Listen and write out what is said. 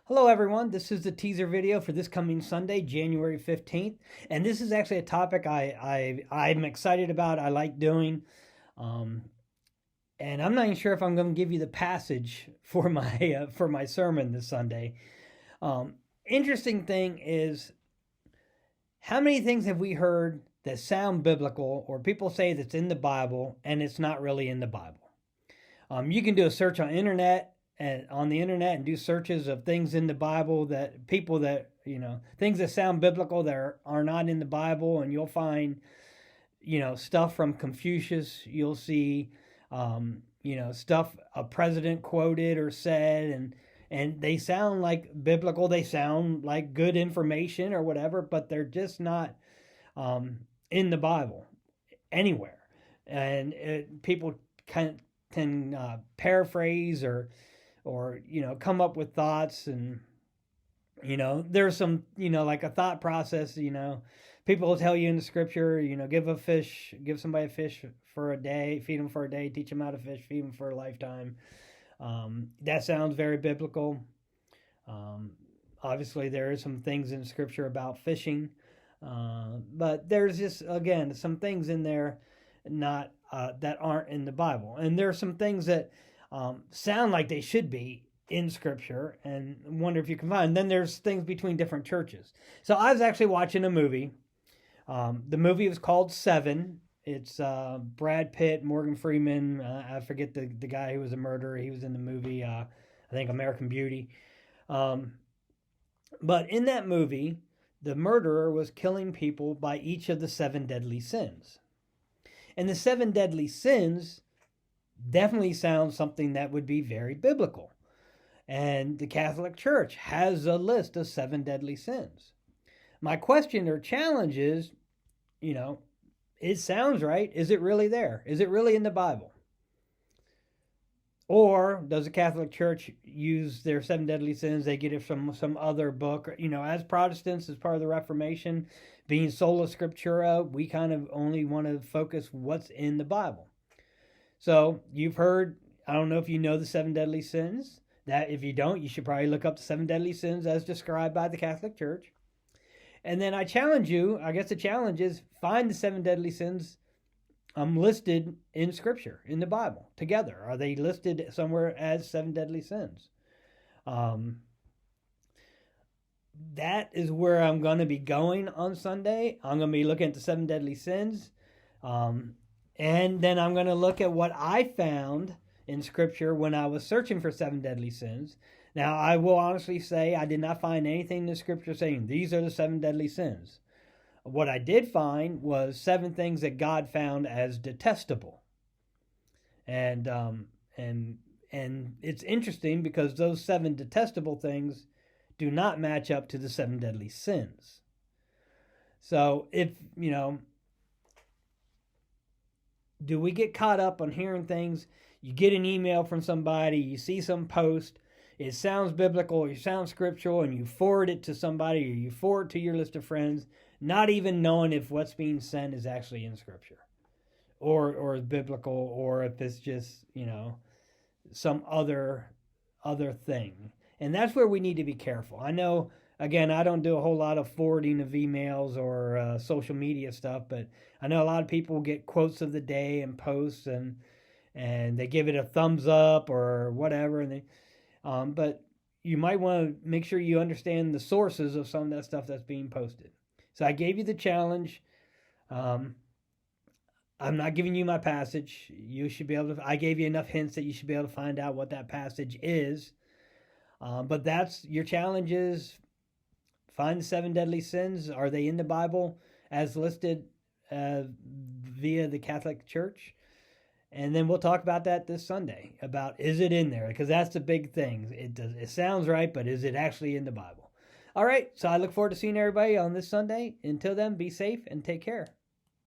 Hello everyone, this is the teaser video for this coming Sunday, January 15th. And this is actually a topic I'm excited about, I like doing. Um, and I'm not even sure if I'm going to give you the passage for my sermon this Sunday. Interesting thing is, how many things have we heard that sound biblical or people say that's in the Bible and it's not really in the Bible? You can do a search on the internet and do searches of things in the Bible that people that things that sound biblical that are not in the Bible, and you'll find stuff from Confucius. You'll see stuff a president quoted or said, and they sound like biblical. They sound like good information or whatever, but they're just not in the Bible anywhere. And people can paraphrase or come up with thoughts, and there's some like a thought process. People will tell you in the scripture, give somebody a fish for a day, feed them for a day, teach them how to fish, feed them for a lifetime. That sounds very biblical. Obviously there are some things in scripture about fishing, but there's just, again, some things in there not that aren't in the Bible, and there are some things that sound like they should be in scripture, and wonder if you can find. Then there's things between different churches. So I was actually watching a movie. The movie was called Seven. It's Brad Pitt, Morgan Freeman. I forget the guy who was a murderer. He was in the movie, I think, American Beauty. But in that movie, the murderer was killing people by each of the seven deadly sins. And the seven deadly sins definitely sounds something that would be very biblical. And the Catholic Church has a list of seven deadly sins. My question or challenge is, it sounds right. Is it really there? Is it really in the Bible? Or does the Catholic Church use their seven deadly sins? They get it from some other book. As Protestants, as part of the Reformation, being sola scriptura, we kind of only want to focus what's in the Bible. So you've heard, I don't know if you know the seven deadly sins. That if you don't, you should probably look up the seven deadly sins as described by the Catholic Church. And then I challenge you, I guess the challenge is, find the seven deadly sins listed in Scripture, in the Bible, together. Are they listed somewhere as seven deadly sins? That is where I'm going to be going on Sunday. I'm going to be looking at the seven deadly sins. And then I'm going to look at what I found in Scripture when I was searching for seven deadly sins. Now, I will honestly say I did not find anything in the Scripture saying these are the seven deadly sins. What I did find was seven things that God found as detestable. And it's interesting because those seven detestable things do not match up to the seven deadly sins. So do we get caught up on hearing things? You get an email from somebody, you see some post, it sounds biblical, or it sounds scriptural, and you forward it to somebody, or you forward it to your list of friends, not even knowing if what's being sent is actually in scripture, or is biblical, or if it's just, some other thing. And that's where we need to be careful. I know, again, I don't do a whole lot of forwarding of emails or social media stuff, but I know a lot of people get quotes of the day and posts, and they give it a thumbs up or whatever. And but you might want to make sure you understand the sources of some of that stuff that's being posted. So I gave you the challenge. I'm not giving you my passage. You should be able to. I gave you enough hints that you should be able to find out what that passage is. But that's your challenge: is find the seven deadly sins. Are they in the Bible as listed via the Catholic Church? And then we'll talk about that this Sunday, about is it in there? Because that's the big thing. It sounds right, but is it actually in the Bible? All right, so I look forward to seeing everybody on this Sunday. Until then, be safe and take care.